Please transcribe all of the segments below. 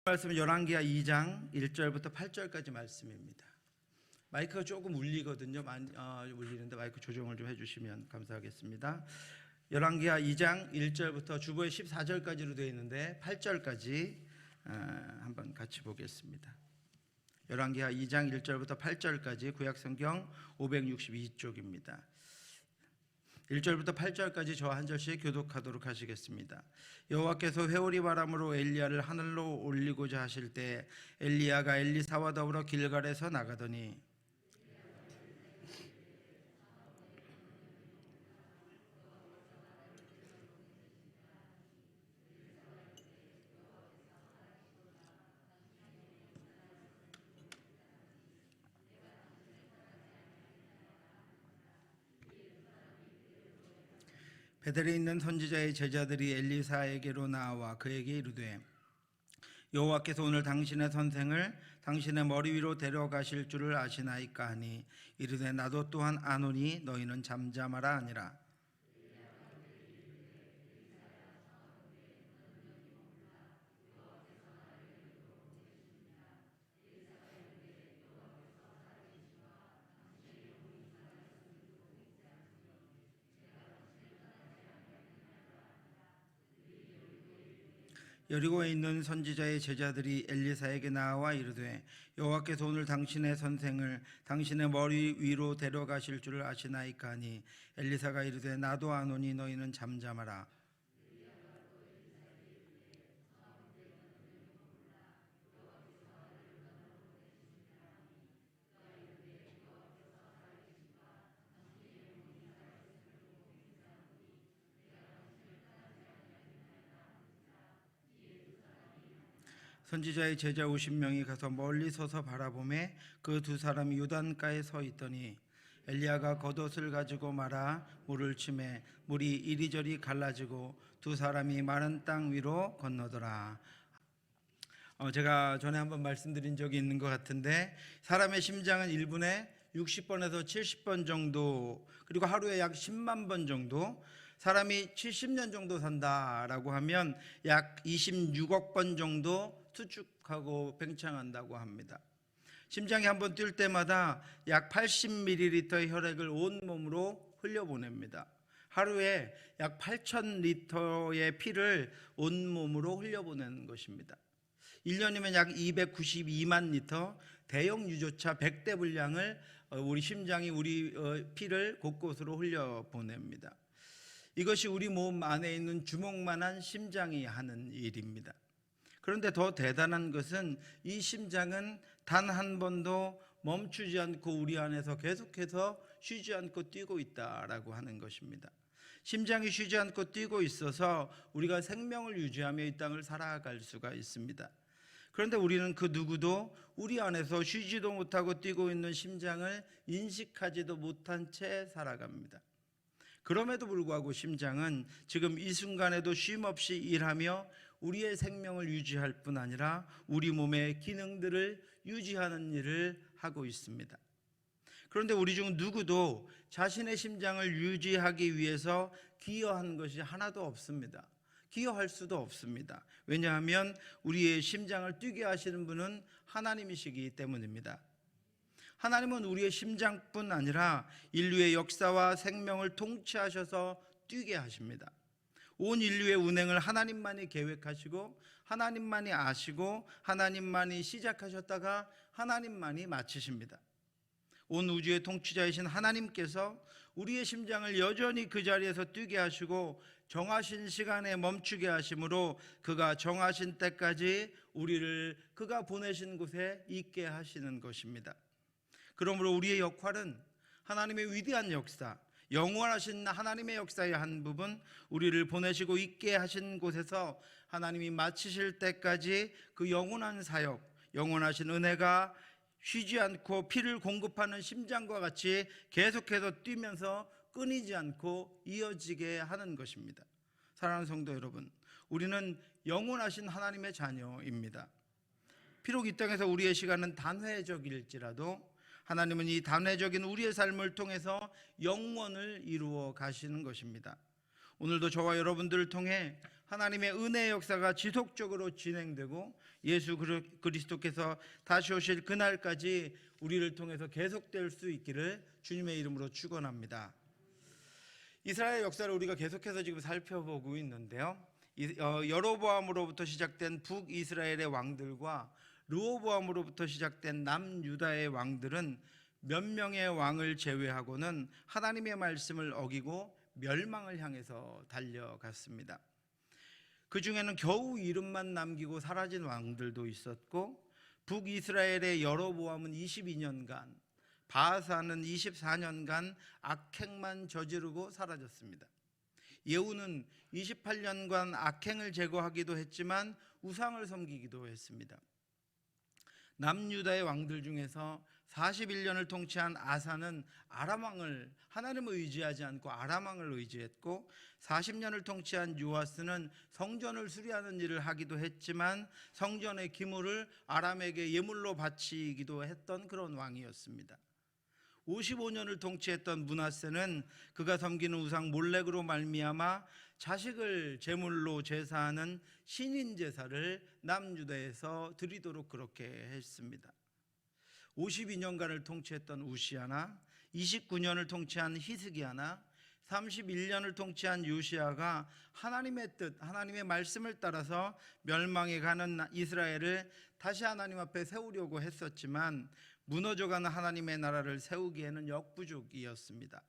말씀은 열왕기하 2장 1절부터 8절까지 말씀입니다. 마이크가 조금 울리거든요. 울리는데 마이크 조정을 좀 해주시면 감사하겠습니다. 열왕기하 2장 1절부터 주보에 14절까지로 되어 있는데 8절까지 한번 같이 보겠습니다. 열왕기하 2장 1절부터 8절까지 구약성경 562쪽입니다. 1절부터 8절까지 저 한 절씩 교독하도록 하시겠습니다. 여호와께서 회오리 바람으로 엘리야를 하늘로 올리고자 하실 때 엘리야가 엘리사와 더불어 길갈에서 나가더니 베델에 있는 선지자의 제자들이 엘리사에게로 나와 그에게 이르되 여호와께서 오늘 당신의 선생을 당신의 머리 위로 데려가실 줄을 아시나이까 하니 이르되 나도 또한 아노니 너희는 잠잠하라 하니라. 여리고에 있는 선지자의 제자들이 엘리사에게 나와 이르되 여호와께서 오늘 당신의 선생을 당신의 머리 위로 데려가실 줄을 아시나이까 하니 엘리사가 이르되 나도 아노니 너희는 잠잠하라. 선지자의 제자 50명이 가서 멀리 서서 바라보매 그 두 사람이 요단가에 서 있더니 엘리야가 겉옷을 가지고 말아 물을 치매 물이 이리저리 갈라지고 두 사람이 마른 땅 위로 건너더라. 제가 전에 한번 말씀드린 적이 있는 것 같은데 사람의 심장은 1분에 60번에서 70번 정도, 그리고 하루에 약 10만 번 정도, 사람이 70년 정도 산다라고 하면 약 26억 번 정도 수축하고 팽창한다고 합니다. 심장이 한번 뛸 때마다 약 80ml의 혈액을 온몸으로 흘려보냅니다. 하루에 약 8,000리터의 피를 온몸으로 흘려보내는 것입니다. 1년이면 약 292만 리터, 대형 유조차 100대 분량을 우리 심장이 우리 피를 곳곳으로 흘려보냅니다. 이것이 우리 몸 안에 있는 주먹만한 심장이 하는 일입니다. 그런데 더 대단한 것은 이 심장은 단 한 번도 멈추지 않고 우리 안에서 계속해서 쉬지 않고 뛰고 있다라고 하는 것입니다. 심장이 쉬지 않고 뛰고 있어서 우리가 생명을 유지하며 이 땅을 살아갈 수가 있습니다. 그런데 우리는 그 누구도 우리 안에서 쉬지도 못하고 뛰고 있는 심장을 인식하지도 못한 채 살아갑니다. 그럼에도 불구하고 심장은 지금 이 순간에도 쉼없이 일하며 우리의 생명을 유지할 뿐 아니라 우리 몸의 기능들을 유지하는 일을 하고 있습니다. 그런데 우리 중 누구도 자신의 심장을 유지하기 위해서 기여한 것이 하나도 없습니다. 기여할 수도 없습니다. 왜냐하면 우리의 심장을 뛰게 하시는 분은 하나님이시기 때문입니다. 하나님은 우리의 심장뿐 아니라 인류의 역사와 생명을 통치하셔서 뛰게 하십니다. 온 인류의 운행을 하나님만이 계획하시고 하나님만이 아시고 하나님만이 시작하셨다가 하나님만이 마치십니다. 온 우주의 통치자이신 하나님께서 우리의 심장을 여전히 그 자리에서 뛰게 하시고 정하신 시간에 멈추게 하심으로 그가 정하신 때까지 우리를 그가 보내신 곳에 있게 하시는 것입니다. 그러므로 우리의 역할은 하나님의 위대한 역사, 영원하신 하나님의 역사의 한 부분, 우리를 보내시고 있게 하신 곳에서 하나님이 마치실 때까지 그 영원한 사역, 영원하신 은혜가 쉬지 않고 피를 공급하는 심장과 같이 계속해서 뛰면서 끊이지 않고 이어지게 하는 것입니다. 사랑하는 성도 여러분, 우리는 영원하신 하나님의 자녀입니다. 비록 이 땅에서 우리의 시간은 단회적일지라도 하나님은 이 단회적인 우리의 삶을 통해서 영원을 이루어 가시는 것입니다. 오늘도 저와 여러분들을 통해 하나님의 은혜의 역사가 지속적으로 진행되고 예수 그리스도께서 다시 오실 그날까지 우리를 통해서 계속될 수 있기를 주님의 이름으로 축원합니다. 이스라엘 역사를 우리가 계속해서 지금 살펴보고 있는데요. 여로보암으로부터 시작된 북이스라엘의 왕들과 르호보암으로부터 시작된 남유다의 왕들은 몇 명의 왕을 제외하고는 하나님의 말씀을 어기고 멸망을 향해서 달려갔습니다. 그 중에는 겨우 이름만 남기고 사라진 왕들도 있었고, 북이스라엘의 여로보암은 22년간, 바하사는 24년간 악행만 저지르고 사라졌습니다. 예후는 28년간 악행을 제거하기도 했지만 우상을 섬기기도 했습니다. 남유다의 왕들 중에서 41년을 통치한 아사는 아람 왕을, 하나님을 의지하지 않고 아람 왕을 의지했고, 40년을 통치한 요아스는 성전을 수리하는 일을 하기도 했지만 성전의 기물을 아람에게 예물로 바치기도 했던 그런 왕이었습니다. 55년을 통치했던 므낫세는 그가 섬기는 우상 몰렉으로 말미암아 자식을 제물로 제사하는 신인 제사를 남유다에서 드리도록 그렇게 했습니다. 52년간을 통치했던 우시아나, 29년을 통치한 히스기야나, 31년을 통치한 요시아가 하나님의 뜻, 하나님의 말씀을 따라서 멸망해 가는 이스라엘을 다시 하나님 앞에 세우려고 했었지만 무너져가는 하나님의 나라를 세우기에는 역부족이었습니다.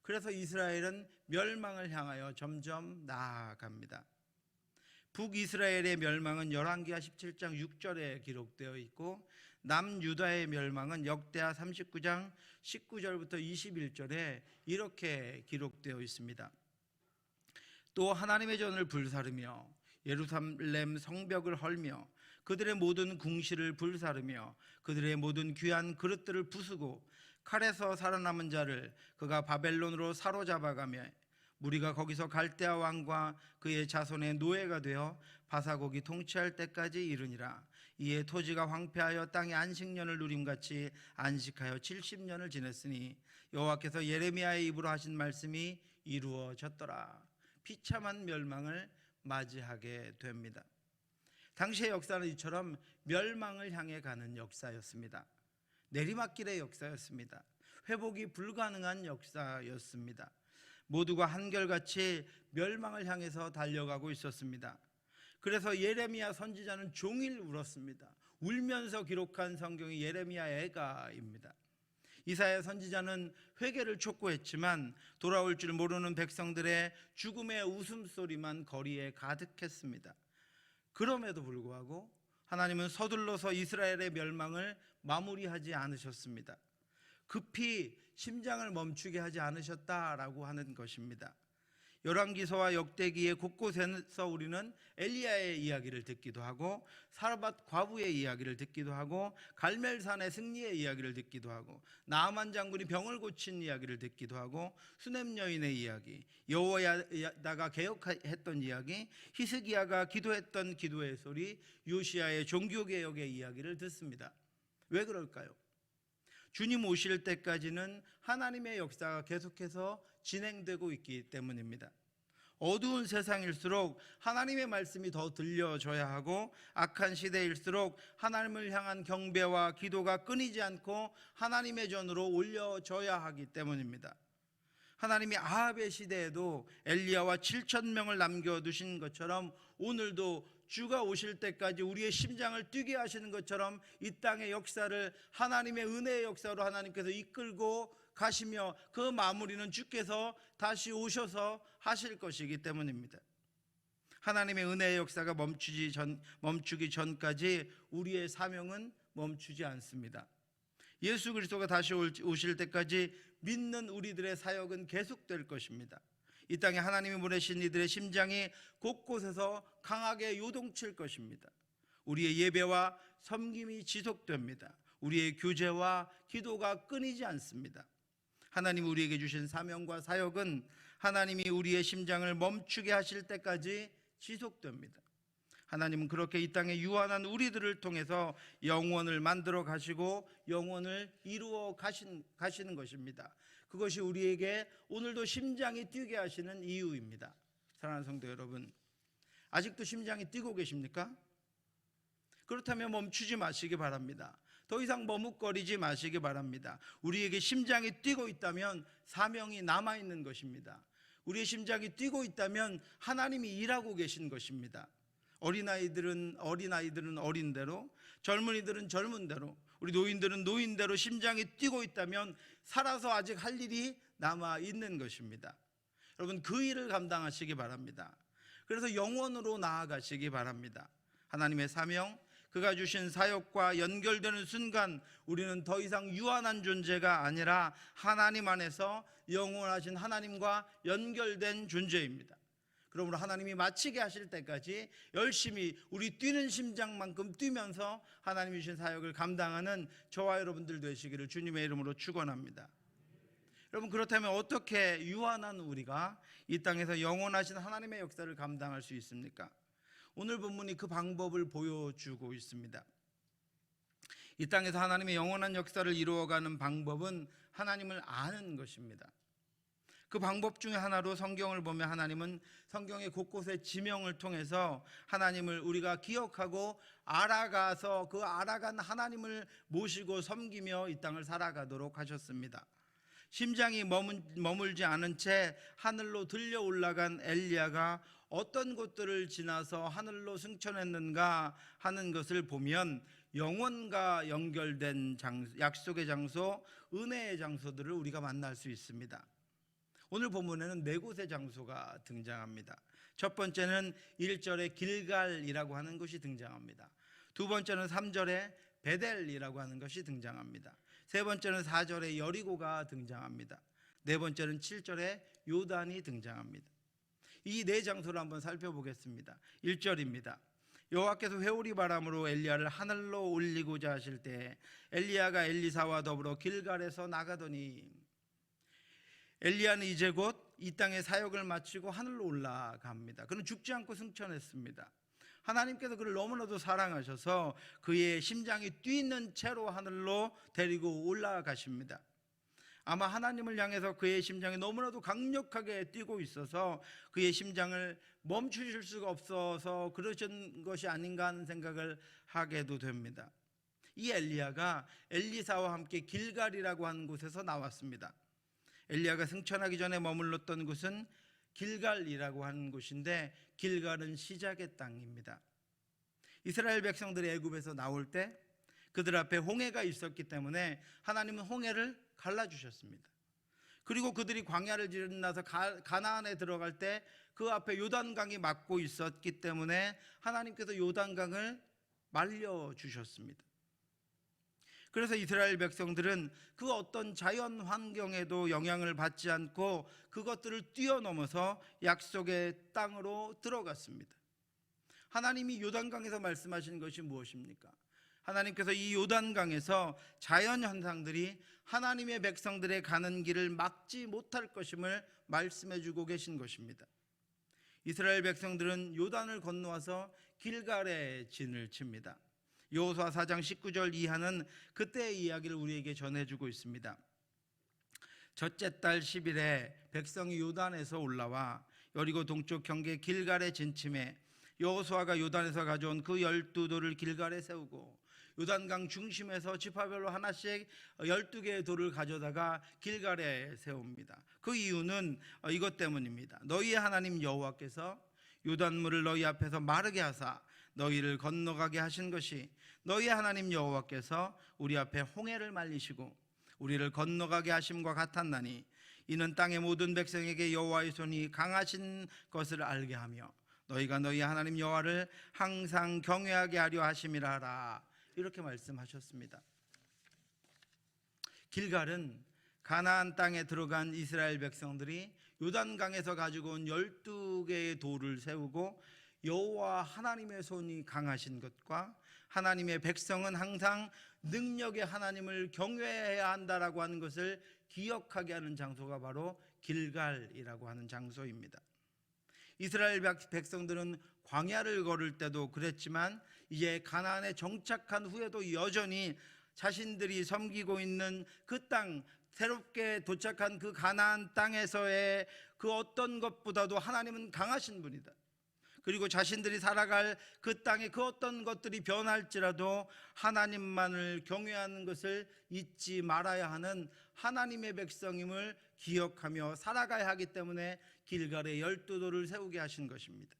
그래서 이스라엘은 멸망을 향하여 점점 나아갑니다. 북이스라엘의 멸망은 열왕기하 17장 6절에 기록되어 있고, 남유다의 멸망은 역대하 39장 19절부터 21절에 이렇게 기록되어 있습니다. 또 하나님의 전을 불사르며 예루살렘 성벽을 헐며 그들의 모든 궁실을 불사르며 그들의 모든 귀한 그릇들을 부수고 칼에서 살아남은 자를 그가 바벨론으로 사로잡아가며 무리가 거기서 갈대아 왕과 그의 자손의 노예가 되어 바사곡이 통치할 때까지 이르니라. 이에 토지가 황폐하여 땅에 안식년을 누림같이 안식하여 70년을 지냈으니 여호와께서 예레미야의 입으로 하신 말씀이 이루어졌더라. 비참한 멸망을 맞이하게 됩니다. 당시의 역사는 이처럼 멸망을 향해 가는 역사였습니다. 내리막길의 역사였습니다. 회복이 불가능한 역사였습니다. 모두가 한결같이 멸망을 향해서 달려가고 있었습니다. 그래서 예레미야 선지자는 종일 울었습니다. 울면서 기록한 성경이 예레미야 애가입니다. 이사야 선지자는 회개를 촉구했지만 돌아올 줄 모르는 백성들의 죽음의 웃음소리만 거리에 가득했습니다. 그럼에도 불구하고 하나님은 서둘러서 이스라엘의 멸망을 마무리하지 않으셨습니다. 급히 심장을 멈추게 하지 않으셨다라고 하는 것입니다. 열왕기서와 역대기의 곳곳에서 우리는 엘리야의 이야기를 듣기도 하고 사르밧 과부의 이야기를 듣기도 하고 갈멜산의 승리의 이야기를 듣기도 하고 나아만 장군이 병을 고친 이야기를 듣기도 하고 수넴 여인의 이야기, 여호야다가 개혁했던 이야기, 히스기야가 기도했던 기도의 소리, 요시야의 종교개혁의 이야기를 듣습니다. 왜 그럴까요? 주님 오실 때까지는 하나님의 역사가 계속해서 진행되고 있기 때문입니다. 어두운 세상일수록 하나님의 말씀이 더 들려져야 하고 악한 시대일수록 하나님을 향한 경배와 기도가 끊이지 않고 하나님의 전으로 올려져야 하기 때문입니다. 하나님이 아합의 시대에도 엘리야와 7,000명을 남겨두신 것처럼 오늘도 주가 오실 때까지 우리의 심장을 뛰게 하시는 것처럼 이 땅의 역사를 하나님의 은혜의 역사로 하나님께서 이끌고 가시며 그 마무리는 주께서 다시 오셔서 하실 것이기 때문입니다. 하나님의 은혜의 역사가 멈추기 전까지 우리의 사명은 멈추지 않습니다. 예수 그리스도가 다시 오실 때까지 믿는 우리들의 사역은 계속될 것입니다. 이 땅에 하나님이 보내신 이들의 심장이 곳곳에서 강하게 요동칠 것입니다. 우리의 예배와 섬김이 지속됩니다. 우리의 교제와 기도가 끊이지 않습니다. 하나님이 우리에게 주신 사명과 사역은 하나님이 우리의 심장을 멈추게 하실 때까지 지속됩니다. 하나님은 그렇게 이 땅에 유한한 우리들을 통해서 영원을 만들어 가시고 영원을 이루어 가시는 것입니다. 그것이 우리에게 오늘도 심장이 뛰게 하시는 이유입니다. 사랑하는 성도 여러분, 아직도 심장이 뛰고 계십니까? 그렇다면 멈추지 마시기 바랍니다. 더 이상 머뭇거리지 마시기 바랍니다. 우리에게 심장이 뛰고 있다면 사명이 남아있는 것입니다. 우리의 심장이 뛰고 있다면 하나님이 일하고 계신 것입니다. 어린아이들은 어린대로, 젊은이들은 젊은대로, 우리 노인들은 노인대로 심장이 뛰고 있다면 살아서 아직 할 일이 남아있는 것입니다. 여러분, 그 일을 감당하시기 바랍니다. 그래서 영원으로 나아가시기 바랍니다. 하나님의 사명, 그가 주신 사역과 연결되는 순간 우리는 더 이상 유한한 존재가 아니라 하나님 안에서 영원하신 하나님과 연결된 존재입니다. 그러므로 하나님이 마치게 하실 때까지 열심히 우리 뛰는 심장만큼 뛰면서 하나님이 주신 사역을 감당하는 저와 여러분들 되시기를 주님의 이름으로 축원합니다. 여러분, 그렇다면 어떻게 유한한 우리가 이 땅에서 영원하신 하나님의 역사를 감당할 수 있습니까? 오늘 본문이 그 방법을 보여주고 있습니다. 이 땅에서 하나님의 영원한 역사를 이루어가는 방법은 하나님을 아는 것입니다. 그 방법 중에 하나로 성경을 보면 하나님은 성경의 곳곳에 지명을 통해서 하나님을 우리가 기억하고 알아가서 그 알아간 하나님을 모시고 섬기며 이 땅을 살아가도록 하셨습니다. 심장이 머물지 않은 채 하늘로 들려 올라간 엘리야가 어떤 곳들을 지나서 하늘로 승천했는가 하는 것을 보면 영원과 연결된 약속의 장소, 은혜의 장소들을 우리가 만날 수 있습니다. 오늘 본문에는 네 곳의 장소가 등장합니다. 첫 번째는 1절에 길갈이라고 하는 곳이 등장합니다. 두 번째는 3절에 베델이라고 하는 것이 등장합니다. 세 번째는 4절에 여리고가 등장합니다. 네 번째는 7절에 요단이 등장합니다. 이 네 장소를 한번 살펴보겠습니다. 1절입니다. 여호와께서 회오리 바람으로 엘리야를 하늘로 올리고자 하실 때 엘리야가 엘리사와 더불어 길갈에서 나가더니, 엘리야는 이제 곧 이 땅의 사역을 마치고 하늘로 올라갑니다. 그는 죽지 않고 승천했습니다. 하나님께서 그를 너무나도 사랑하셔서 그의 심장이 뛰는 채로 하늘로 데리고 올라가십니다. 아마 하나님을 향해서 그의 심장이 너무나도 강력하게 뛰고 있어서 그의 심장을 멈추실 수가 없어서 그러신 것이 아닌가 하는 생각을 하게도 됩니다. 이 엘리야가 엘리사와 함께 길갈이라고 하는 곳에서 나왔습니다. 엘리야가 승천하기 전에 머물렀던 곳은 길갈이라고 하는 곳인데, 길갈은 시작의 땅입니다. 이스라엘 백성들이 애굽에서 나올 때 그들 앞에 홍해가 있었기 때문에 하나님은 홍해를 갈라주셨습니다. 그리고 그들이 광야를 지나서 가나안에 들어갈 때 그 앞에 요단강이 막고 있었기 때문에 하나님께서 요단강을 말려주셨습니다. 그래서 이스라엘 백성들은 그 어떤 자연 환경에도 영향을 받지 않고 그것들을 뛰어넘어서 약속의 땅으로 들어갔습니다. 하나님이 요단강에서 말씀하신 것이 무엇입니까? 하나님께서 이 요단강에서 자연 현상들이 하나님의 백성들의 가는 길을 막지 못할 것임을 말씀해 주고 계신 것입니다. 이스라엘 백성들은 요단을 건너와서 길갈에 진을 칩니다. 여호수아 4장 19절 이하는 그때의 이야기를 우리에게 전해주고 있습니다. 첫째 달 10일에 백성이 요단에서 올라와 여리고 동쪽 경계 길갈에 진침해 여호수아가 요단에서 가져온 그 12돌을 길갈에 세우고 요단강 중심에서 지파별로 하나씩 12개의 돌을 가져다가 길갈에 세웁니다. 그 이유는 이것 때문입니다. 너희의 하나님 여호와께서 요단물을 너희 앞에서 마르게 하사 너희를 건너가게 하신 것이 너희의 하나님 여호와께서 우리 앞에 홍해를 말리시고 우리를 건너가게 하심과 같았나니, 이는 땅의 모든 백성에게 여호와의 손이 강하신 것을 알게 하며 너희가 너희 하나님 여호와를 항상 경외하게 하려 하심이라 하라. 이렇게 말씀하셨습니다. 길갈은 가나안 땅에 들어간 이스라엘 백성들이 요단강에서 가지고 온 12개의 돌을 세우고 여호와 하나님의 손이 강하신 것과 하나님의 백성은 항상 능력의 하나님을 경외해야 한다라고 하는 것을 기억하게 하는 장소가 바로 길갈이라고 하는 장소입니다. 이스라엘 백성들은 광야를 걸을 때도 그랬지만 이제 가나안에 정착한 후에도 여전히 자신들이 섬기고 있는 그 땅, 새롭게 도착한 그 가나안 땅에서의 그 어떤 것보다도 하나님은 강하신 분이다. 그리고 자신들이 살아갈 그 땅의 그 어떤 것들이 변할지라도 하나님만을 경외하는 것을 잊지 말아야 하는 하나님의 백성임을 기억하며 살아가야 하기 때문에 길갈에 12돌을 세우게 하신 것입니다.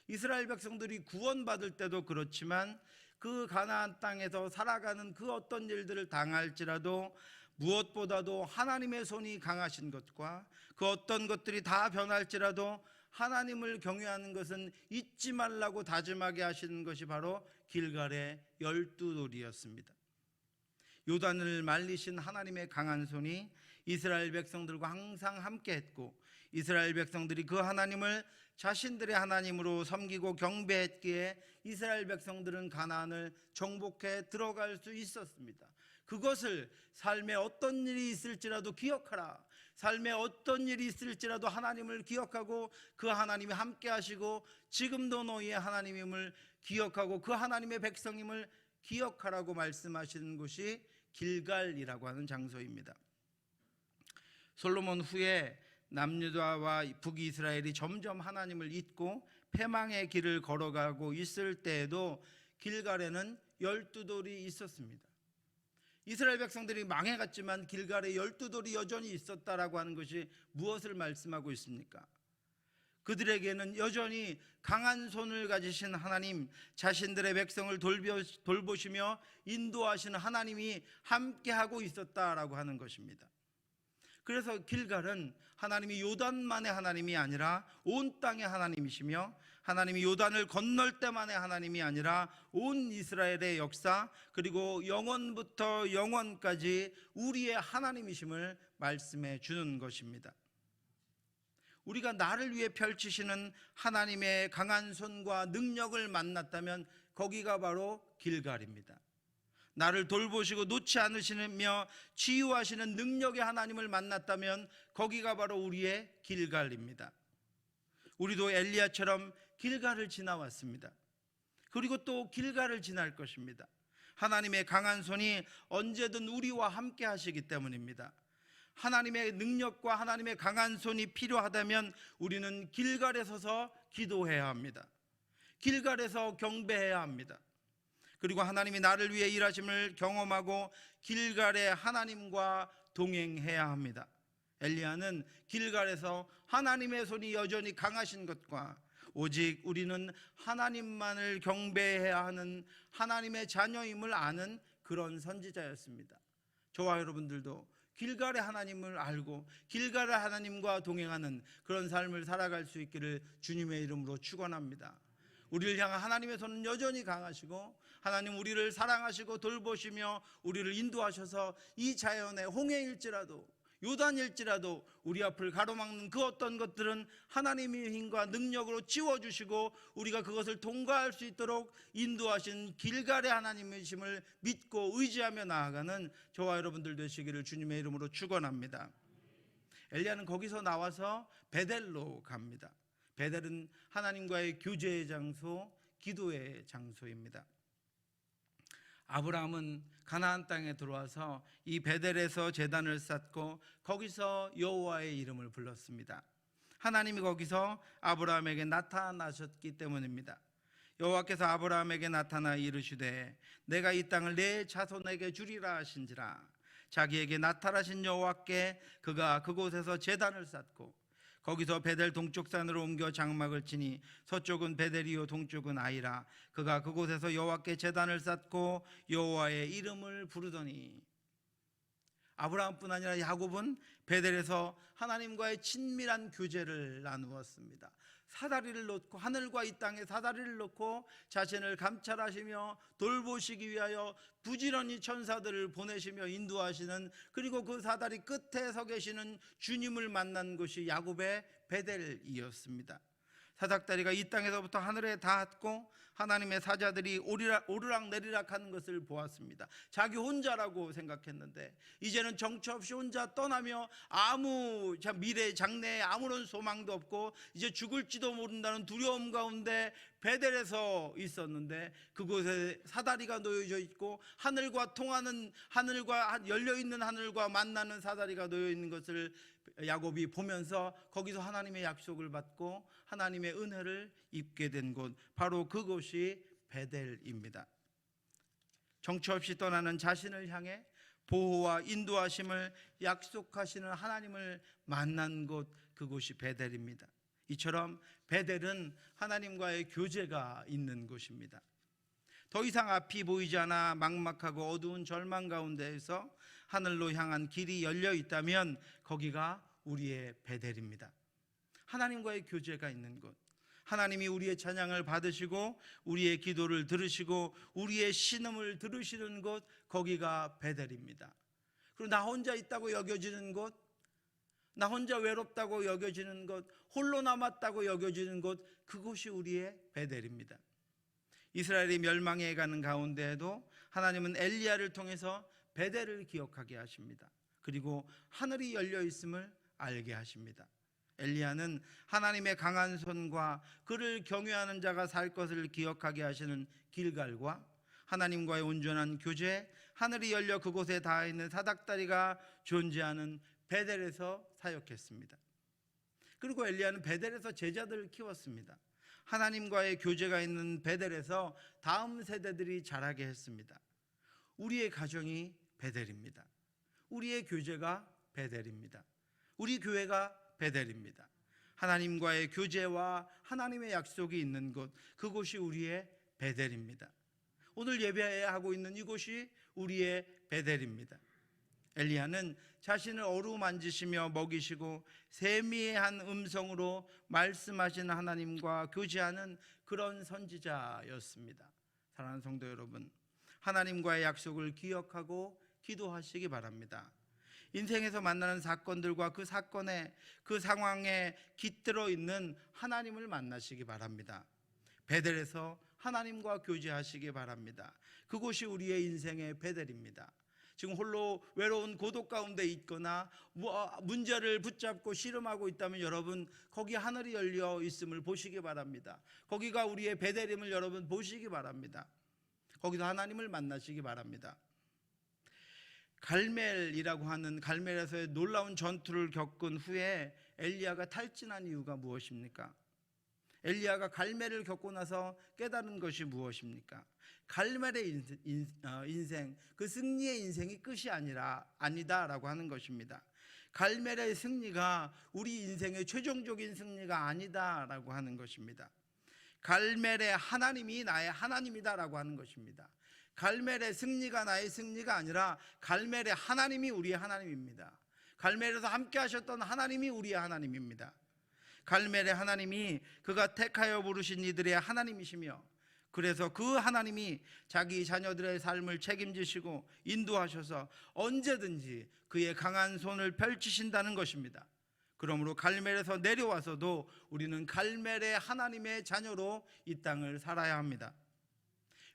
이스라엘 백성들이 구원받을 때도 그렇지만 그 가나안 땅에서 살아가는 그 어떤 일들을 당할지라도 무엇보다도 하나님의 손이 강하신 것과 그 어떤 것들이 다 변할지라도 하나님을 경외하는 것은 잊지 말라고 다짐하게 하시는 것이 바로 길갈의 12돌이었습니다. 요단을 말리신 하나님의 강한 손이 이스라엘 백성들과 항상 함께했고 이스라엘 백성들이 그 하나님을 자신들의 하나님으로 섬기고 경배했기에 이스라엘 백성들은 가나안을 정복해 들어갈 수 있었습니다. 그것을 삶에 어떤 일이 있을지라도 기억하라. 삶에 어떤 일이 있을지라도 하나님을 기억하고 그 하나님이 함께 하시고 지금도 너희의 하나님임을 기억하고 그 하나님의 백성임을 기억하라고 말씀하시는 곳이 길갈이라고 하는 장소입니다. 솔로몬 후에 남유다와 북이스라엘이 점점 하나님을 잊고 패망의 길을 걸어가고 있을 때에도 길갈에는 12돌이 있었습니다. 이스라엘 백성들이 망해갔지만 길갈에 12돌이 여전히 있었다라고 하는 것이 무엇을 말씀하고 있습니까? 그들에게는 여전히 강한 손을 가지신 하나님, 자신들의 백성을 돌보시며 인도하시는 하나님이 함께하고 있었다라고 하는 것입니다. 그래서 길갈은 하나님이 요단만의 하나님이 아니라 온 땅의 하나님이시며 하나님이 요단을 건널 때만의 하나님이 아니라 온 이스라엘의 역사 그리고 영원부터 영원까지 우리의 하나님이심을 말씀해 주는 것입니다. 우리가 나를 위해 펼치시는 하나님의 강한 손과 능력을 만났다면 거기가 바로 길갈입니다. 나를 돌보시고 놓지 않으시며 치유하시는 능력의 하나님을 만났다면 거기가 바로 우리의 길갈입니다. 우리도 엘리야처럼 길갈을 지나왔습니다. 그리고 또 길갈을 지날 것입니다. 하나님의 강한 손이 언제든 우리와 함께 하시기 때문입니다. 하나님의 능력과 하나님의 강한 손이 필요하다면 우리는 길갈에 서서 기도해야 합니다. 길갈에서 경배해야 합니다. 그리고 하나님이 나를 위해 일하심을 경험하고 길갈의 하나님과 동행해야 합니다. 엘리야는 길갈에서 하나님의 손이 여전히 강하신 것과 오직 우리는 하나님만을 경배해야 하는 하나님의 자녀임을 아는 그런 선지자였습니다. 저와 여러분들도 길갈의 하나님을 알고 길갈의 하나님과 동행하는 그런 삶을 살아갈 수 있기를 주님의 이름으로 축원합니다. 우리를 향한 하나님의 손은 여전히 강하시고 하나님 우리를 사랑하시고 돌보시며 우리를 인도하셔서 이 자연의 홍해일지라도 요단일지라도 우리 앞을 가로막는 그 어떤 것들은 하나님의 힘과 능력으로 지워주시고 우리가 그것을 통과할 수 있도록 인도하신 길갈의 하나님이심을 믿고 의지하며 나아가는 저와 여러분들 되시기를 주님의 이름으로 축원합니다. 엘리야는 거기서 나와서 베델로 갑니다. 베델은 하나님과의 교제의 장소, 기도의 장소입니다. 아브라함은 가나안 땅에 들어와서 이 베델에서 제단을 쌓고 거기서 여호와의 이름을 불렀습니다. 하나님이 거기서 아브라함에게 나타나셨기 때문입니다. 여호와께서 아브라함에게 나타나 이르시되 내가 이 땅을 내 자손에게 주리라 하신지라. 자기에게 나타나신 여호와께 그가 그곳에서 제단을 쌓고 거기서 베델 동쪽 산으로 옮겨 장막을 치니 서쪽은 베델이요 동쪽은 아이라. 그가 그곳에서 여호와께 제단을 쌓고 여호와의 이름을 부르더니. 아브라함뿐 아니라 야곱은 베델에서 하나님과의 친밀한 교제를 나누었습니다. 사다리를 놓고 하늘과 이 땅에 사다리를 놓고 자신을 감찰하시며 돌보시기 위하여 부지런히 천사들을 보내시며 인도하시는, 그리고 그 사다리 끝에 서 계시는 주님을 만난 곳이 야곱의 베델이었습니다. 사닥다리가 이 땅에서부터 하늘에 닿았고 하나님의 사자들이 오르락 내리락 하는 것을 보았습니다. 자기 혼자라고 생각했는데 이제는 정처 없이 혼자 떠나며 아무 미래 장래에 아무런 소망도 없고 이제 죽을지도 모른다는 두려움 가운데 베델에서 있었는데 그곳에 사다리가 놓여져 있고 하늘과 통하는, 하늘과 열려있는 하늘과 만나는 사다리가 놓여있는 것을 야곱이 보면서 거기서 하나님의 약속을 받고 하나님의 은혜를 입게 된 곳, 바로 그곳이 베델입니다. 정처 없이 떠나는 자신을 향해 보호와 인도하심을 약속하시는 하나님을 만난 곳, 그곳이 베델입니다. 이처럼 베델은 하나님과의 교제가 있는 곳입니다. 더 이상 앞이 보이지 않아 막막하고 어두운 절망 가운데에서 하늘로 향한 길이 열려 있다면 거기가 우리의 베델입니다. 하나님과의 교제가 있는 곳, 하나님이 우리의 찬양을 받으시고 우리의 기도를 들으시고 우리의 신음을 들으시는 곳, 거기가 베델입니다. 그리고 나 혼자 있다고 여겨지는 곳, 나 혼자 외롭다고 여겨지는 곳, 홀로 남았다고 여겨지는 곳, 그곳이 우리의 베델입니다. 이스라엘이 멸망해 가는 가운데에도 하나님은 엘리야를 통해서 베델을 기억하게 하십니다. 그리고 하늘이 열려 있음을 알게 하십니다. 엘리야는 하나님의 강한 손과 그를 경외하는 자가 살 것을 기억하게 하시는 길갈과 하나님과의 온전한 교제, 하늘이 열려 그곳에 닿아 있는 사닥다리가 존재하는 베델에서 사역했습니다. 그리고 엘리야는 베델에서 제자들을 키웠습니다. 하나님과의 교제가 있는 베델에서 다음 세대들이 자라게 했습니다. 우리의 가정이 베델입니다. 우리의 교제가 베델입니다. 우리 교회가 베델입니다. 하나님과의 교제와 하나님의 약속이 있는 곳, 그곳이 우리의 베델입니다. 오늘 예배하고 있는 이곳이 우리의 베델입니다. 엘리야는 자신을 어루만지시며 먹이시고 세미한 음성으로 말씀하시는 하나님과 교제하는 그런 선지자였습니다. 사랑하는 성도 여러분, 하나님과의 약속을 기억하고 기도하시기 바랍니다. 인생에서 만나는 사건들과 그 사건의 그 상황에 깃들어 있는 하나님을 만나시기 바랍니다. 베델에서 하나님과 교제하시기 바랍니다. 그곳이 우리의 인생의 베델입니다. 지금 홀로 외로운 고독 가운데 있거나 문제를 붙잡고 씨름하고 있다면 여러분, 거기 하늘이 열려 있음을 보시기 바랍니다. 거기가 우리의 베델임을 여러분 보시기 바랍니다. 거기서 하나님을 만나시기 바랍니다. 갈멜이라고 하는, 갈멜에서의 놀라운 전투를 겪은 후에 엘리야가 탈진한 이유가 무엇입니까? 엘리야가 갈멜을 겪고 나서 깨달은 것이 무엇입니까? 갈멜의 인생, 그 승리의 인생이 끝이 아니다라고 하는 것입니다. 갈멜의 승리가 우리 인생의 최종적인 승리가 아니다라고 하는 것입니다. 갈멜의 하나님이 나의 하나님이다라고 하는 것입니다. 갈멜의 승리가 나의 승리가 아니라 갈멜의 하나님이 우리의 하나님입니다. 갈멜에서 함께 하셨던 하나님이 우리의 하나님입니다. 갈멜의 하나님이 그가 택하여 부르신 이들의 하나님이시며, 그래서 그 하나님이 자기 자녀들의 삶을 책임지시고 인도하셔서 언제든지 그의 강한 손을 펼치신다는 것입니다. 그러므로 갈멜에서 내려와서도 우리는 갈멜의 하나님의 자녀로 이 땅을 살아야 합니다.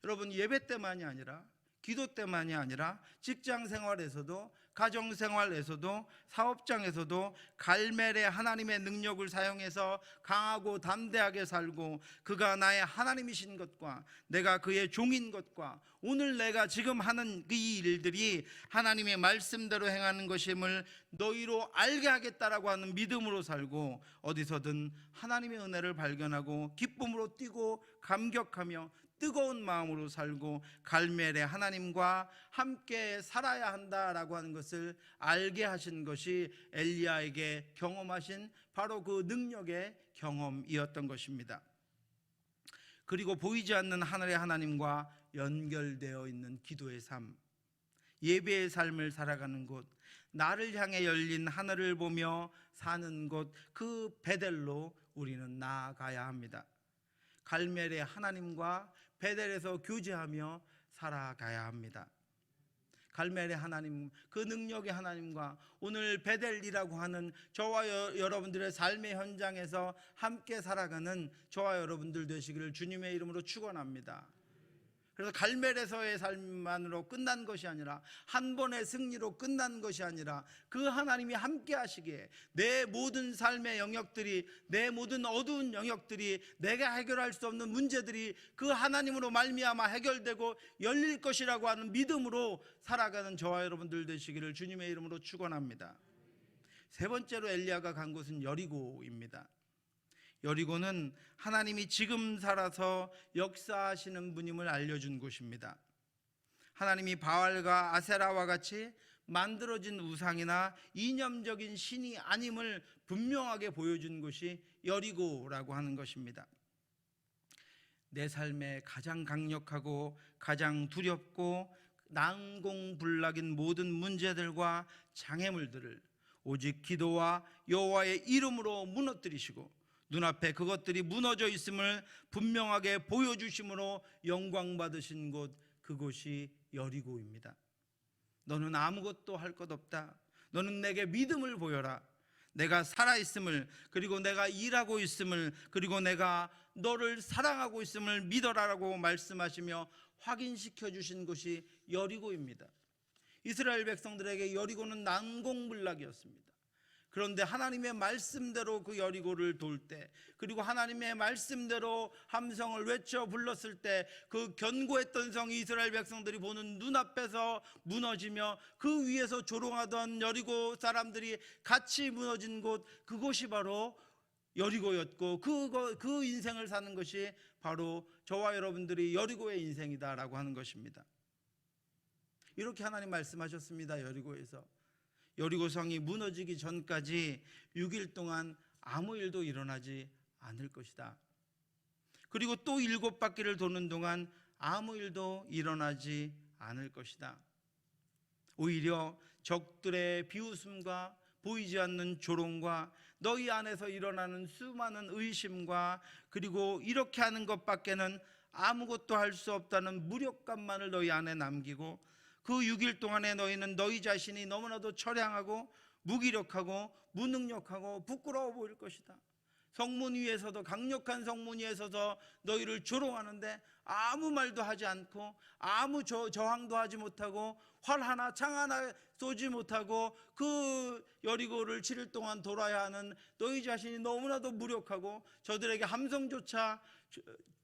여러분, 예배 때만이 아니라, 기도 때만이 아니라 직장 생활에서도, 가정 생활에서도, 사업장에서도 갈멜의 하나님의 능력을 사용해서 강하고 담대하게 살고, 그가 나의 하나님이신 것과 내가 그의 종인 것과 오늘 내가 지금 하는 이 일들이 하나님의 말씀대로 행하는 것임을 너희로 알게 하겠다라고 하는 믿음으로 살고, 어디서든 하나님의 은혜를 발견하고 기쁨으로 뛰고 감격하며 뜨거운 마음으로 살고 갈멜의 하나님과 함께 살아야 한다라고 하는 것을 알게 하신 것이 엘리야에게 경험하신 바로 그 능력의 경험이었던 것입니다. 그리고 보이지 않는 하늘의 하나님과 연결되어 있는 기도의 삶, 예배의 삶을 살아가는 곳, 나를 향해 열린 하늘을 보며 사는 곳, 그 베델로 우리는 나아가야 합니다. 갈멜의 하나님과 베델에서 교제하며 살아가야 합니다. 갈멜의 하나님, 그 능력의 하나님과 오늘 베델이라고 하는 저와 여러분들의 삶의 현장에서 함께 살아가는 저와 여러분들 되시기를 주님의 이름으로 축원합니다. 그래서 갈멜에서의 삶만으로 끝난 것이 아니라, 한 번의 승리로 끝난 것이 아니라, 그 하나님이 함께 하시기에 내 모든 삶의 영역들이, 내 모든 어두운 영역들이, 내가 해결할 수 없는 문제들이 그 하나님으로 말미암아 해결되고 열릴 것이라고 하는 믿음으로 살아가는 저와 여러분들 되시기를 주님의 이름으로 축원합니다. 세 번째로 엘리야가 간 곳은 여리고입니다. 여리고는 하나님이 지금 살아서 역사하시는 분임을 알려준 곳입니다. 하나님이 바알과 아세라와 같이 만들어진 우상이나 이념적인 신이 아님을 분명하게 보여준 곳이 여리고라고 하는 것입니다. 내 삶에 가장 강력하고 가장 두렵고 난공불락인 모든 문제들과 장애물들을 오직 기도와 여호와의 이름으로 무너뜨리시고 눈앞에 그것들이 무너져 있음을 분명하게 보여주심으로 영광 받으신 곳, 그곳이 여리고입니다. 너는 아무것도 할 것 없다. 너는 내게 믿음을 보여라. 내가 살아있음을, 그리고 내가 일하고 있음을, 그리고 내가 너를 사랑하고 있음을 믿어라라고 말씀하시며 확인시켜 주신 곳이 여리고입니다. 이스라엘 백성들에게 여리고는 난공불락이었습니다. 그런데 하나님의 말씀대로 그 여리고를 돌 때, 그리고 하나님의 말씀대로 함성을 외쳐 불렀을 때 그 견고했던 성이 이스라엘 백성들이 보는 눈앞에서 무너지며 그 위에서 조롱하던 여리고 사람들이 같이 무너진 곳, 그곳이 바로 여리고였고 그 인생을 사는 것이 바로 저와 여러분들이 여리고의 인생이다라고 하는 것입니다. 이렇게 하나님 말씀하셨습니다. 여리고에서 여리고성이 무너지기 전까지 6일 동안 아무 일도 일어나지 않을 것이다. 그리고 또 7바퀴를 도는 동안 아무 일도 일어나지 않을 것이다. 오히려 적들의 비웃음과 보이지 않는 조롱과 너희 안에서 일어나는 수많은 의심과 그리고 이렇게 하는 것밖에는 아무것도 할 수 없다는 무력감만을 너희 안에 남기고 그 6일 동안에 너희는 너희 자신이 너무나도 처량하고 무기력하고 무능력하고 부끄러워 보일 것이다. 성문 위에서도, 강력한 성문 위에서도 너희를 조롱하는데 아무 말도 하지 않고 아무 저항도 하지 못하고 활 하나 창 하나 쏘지 못하고 그 여리고를 7일 동안 돌아야 하는 너희 자신이 너무나도 무력하고 저들에게 함성조차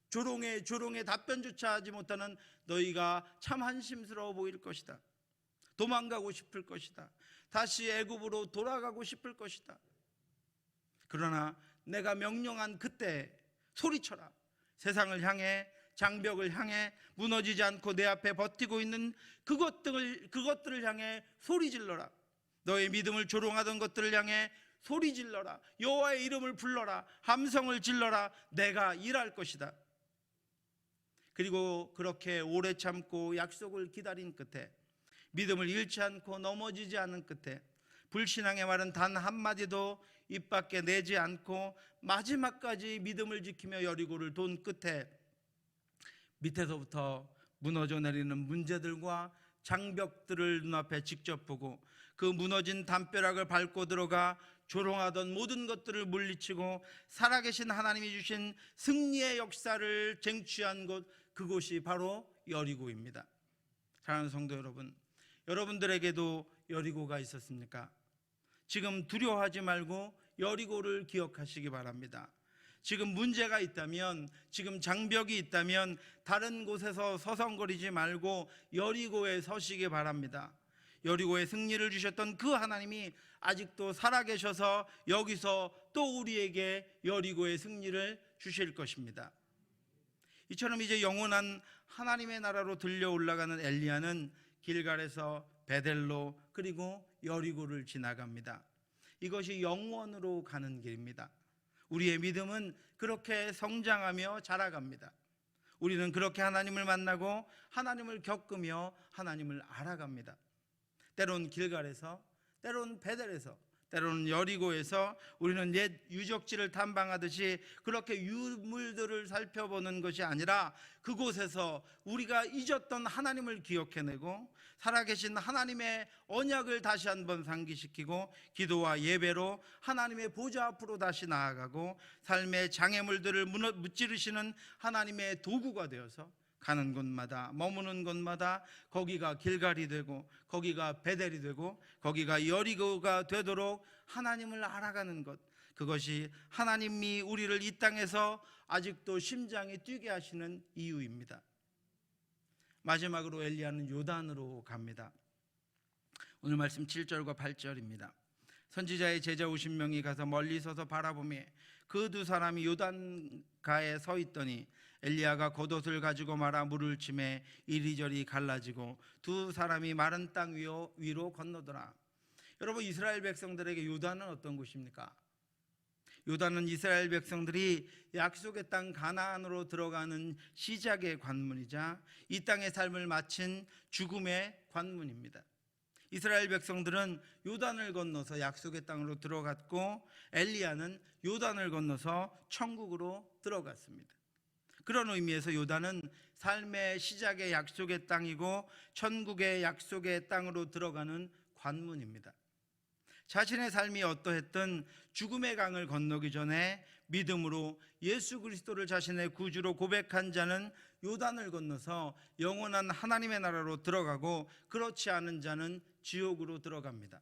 조롱에 답변조차 하지 못하는 너희가 참 한심스러워 보일 것이다. 도망가고 싶을 것이다. 다시 애굽으로 돌아가고 싶을 것이다. 그러나 내가 명령한 그때 소리쳐라. 세상을 향해, 장벽을 향해, 무너지지 않고 내 앞에 버티고 있는 그것들을 향해 소리 질러라. 너의 믿음을 조롱하던 것들을 향해 소리 질러라. 여호와의 이름을 불러라. 함성을 질러라. 내가 일할 것이다. 그리고 그렇게 오래 참고 약속을 기다린 끝에, 믿음을 잃지 않고 넘어지지 않은 끝에, 불신앙의 말은 단 한마디도 입 밖에 내지 않고 마지막까지 믿음을 지키며 여리고를 돈 끝에 밑에서부터 무너져 내리는 문제들과 장벽들을 눈앞에 직접 보고 그 무너진 담벼락을 밟고 들어가 조롱하던 모든 것들을 물리치고 살아계신 하나님이 주신 승리의 역사를 쟁취한 곳, 그곳이 바로 여리고입니다. 사랑하는 성도 여러분, 여러분들에게도 여리고가 있었습니까? 지금 두려워하지 말고 여리고를 기억하시기 바랍니다. 지금 문제가 있다면, 지금 장벽이 있다면 다른 곳에서 서성거리지 말고 여리고에 서시기 바랍니다. 여리고에 승리를 주셨던 그 하나님이 아직도 살아계셔서 여기서 또 우리에게 여리고의 승리를 주실 것입니다. 이처럼 이제 영원한 하나님의 나라로 들려 올라가는 엘리야는 길갈에서 베델로 그리고 여리고를 지나갑니다. 이것이 영원으로 가는 길입니다. 우리의 믿음은 그렇게 성장하며 자라갑니다. 우리는 그렇게 하나님을 만나고 하나님을 겪으며 하나님을 알아갑니다. 때론 길갈에서, 때론 베델에서, 때로는 여리고에서 우리는 옛 유적지를 탐방하듯이 그렇게 유물들을 살펴보는 것이 아니라 그곳에서 우리가 잊었던 하나님을 기억해내고 살아계신 하나님의 언약을 다시 한번 상기시키고 기도와 예배로 하나님의 보좌 앞으로 다시 나아가고 삶의 장애물들을 무찌르시는 하나님의 도구가 되어서 가는 곳마다, 머무는 곳마다 거기가 길갈이 되고 거기가 베델이 되고 거기가 여리고가 되도록 하나님을 알아가는 것, 그것이 하나님이 우리를 이 땅에서 아직도 심장이 뛰게 하시는 이유입니다. 마지막으로 엘리야는 요단으로 갑니다. 오늘 말씀 7절과 8절입니다. 선지자의 제자 50명이 가서 멀리 서서 바라보매 그 두 사람이 요단가에 서 있더니 엘리야가 겉옷을 가지고 말아 물을 치매 이리저리 갈라지고 두 사람이 마른 땅 위로 건너더라. 여러분, 이스라엘 백성들에게 요단은 어떤 곳입니까? 요단은 이스라엘 백성들이 약속의 땅 가나안으로 들어가는 시작의 관문이자 이 땅의 삶을 마친 죽음의 관문입니다. 이스라엘 백성들은 요단을 건너서 약속의 땅으로 들어갔고 엘리야는 요단을 건너서 천국으로 들어갔습니다. 그런 의미에서 요단은 삶의 시작의 약속의 땅이고 천국의 약속의 땅으로 들어가는 관문입니다. 자신의 삶이 어떠했든 죽음의 강을 건너기 전에 믿음으로 예수 그리스도를 자신의 구주로 고백한 자는 요단을 건너서 영원한 하나님의 나라로 들어가고 그렇지 않은 자는 지옥으로 들어갑니다.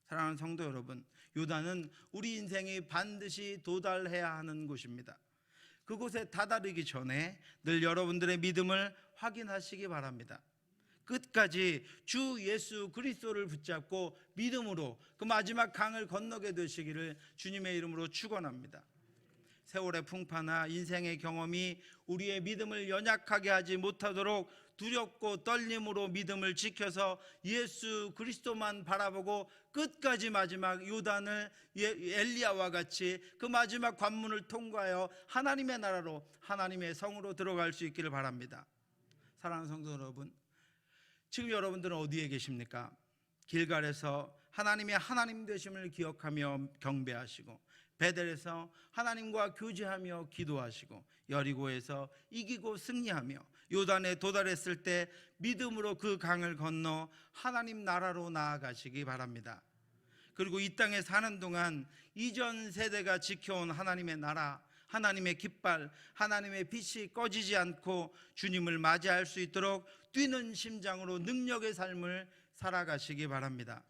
사랑하는 성도 여러분, 요단은 우리 인생이 반드시 도달해야 하는 곳입니다. 그곳에 다다르기 전에 늘 여러분들의 믿음을 확인하시기 바랍니다. 끝까지 주 예수 그리스도를 붙잡고 믿음으로 그 마지막 강을 건너게 되시기를 주님의 이름으로 축원합니다. 세월의 풍파나 인생의 경험이 우리의 믿음을 연약하게 하지 못하도록 두렵고 떨림으로 믿음을 지켜서 예수 그리스도만 바라보고 끝까지 마지막 요단을 엘리야와 같이 그 마지막 관문을 통과하여 하나님의 나라로 하나님의 성으로 들어갈 수 있기를 바랍니다. 사랑하는 성도 여러분, 지금 여러분들은 어디에 계십니까? 길갈에서 하나님의 하나님 되심을 기억하며 경배하시고, 베델에서 하나님과 교제하며 기도하시고, 여리고에서 이기고 승리하며 요단에 도달했을 때 믿음으로 그 강을 건너 하나님 나라로 나아가시기 바랍니다. 그리고 이 땅에 사는 동안 이전 세대가 지켜온 하나님의 나라, 하나님의 깃발, 하나님의 빛이 꺼지지 않고 주님을 맞이할 수 있도록 뛰는 심장으로 능력의 삶을 살아가시기 바랍니다.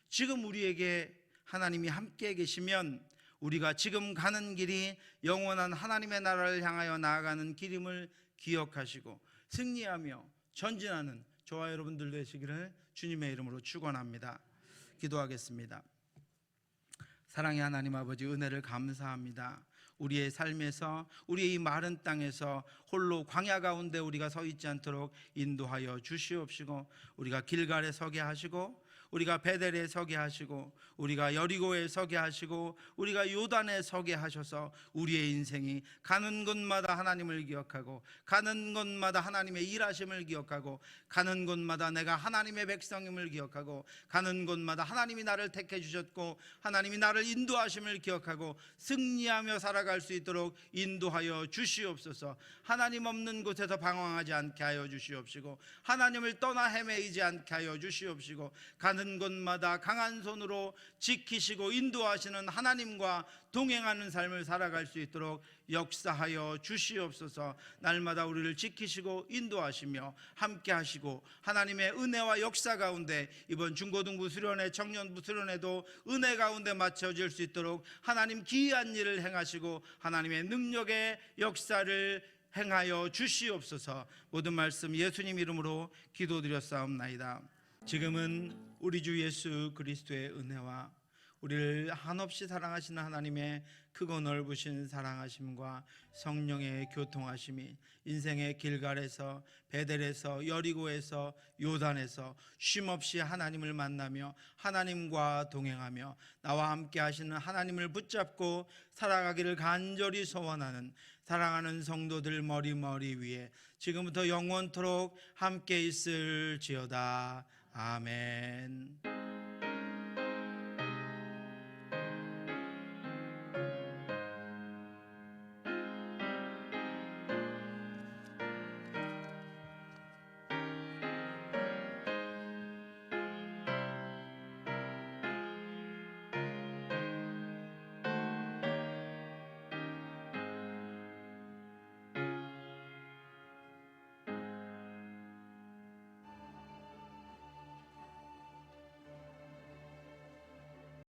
지금 우리에게 하나님이 함께 계시면 우리가 지금 가는 길이 영원한 하나님의 나라를 향하여 나아가는 길임을 기억하시고 승리하며 전진하는 저와 여러분들 되시기를 주님의 이름으로 축원합니다. 기도하겠습니다. 사랑의 하나님 아버지, 은혜를 감사합니다. 우리의 삶에서, 우리의 이 마른 땅에서 홀로 광야 가운데 우리가 서 있지 않도록 인도하여 주시옵시고, 우리가 길갈에 서게 하시고, 우리가 베델에 서게 하시고, 우리가 여리고에 서게 하시고, 우리가 요단에 서게 하셔서 우리의 인생이 가는 곳마다 하나님을 기억하고, 가는 곳마다 하나님의 일하심을 기억하고, 가는 곳마다 내가 하나님의 백성임을 기억하고, 가는 곳마다 하나님이 나를 택해 주셨고 하나님이 나를 인도하심을 기억하고 승리하며 살아갈 수 있도록 인도하여 주시옵소서. 하나님 없는 곳에서 방황하지 않게 하여 주시옵시고, 하나님을 떠나 헤매이지 않게 하여 주시옵시고, 가는 곳마다 강한 손으로 지키시고 인도하시는 하나님과 동행하는 삶을 살아갈 수 있도록 역사하여 주시옵소서. 날마다 우리를 지키시고 인도하시며 함께 하시고, 하나님의 은혜와 역사 가운데 이번 중고등부 수련회, 청년부 수련회도 은혜 가운데 맞춰질 수 있도록 하나님 기이한 일을 행하시고 하나님의 능력의 역사를 행하여 주시옵소서. 모든 말씀 예수님 이름으로 기도드렸사옵나이다. 지금은 우리 주 예수 그리스도의 은혜와 우리를 한없이 사랑하시는 하나님의 크고 넓으신 사랑하심과 성령의 교통하심이 인생의 길갈에서, 베델에서, 여리고에서, 요단에서 쉼없이 하나님을 만나며 하나님과 동행하며 나와 함께 하시는 하나님을 붙잡고 살아가기를 간절히 소원하는 사랑하는 성도들 머리 위에 지금부터 영원토록 함께 있을지어다. 아멘.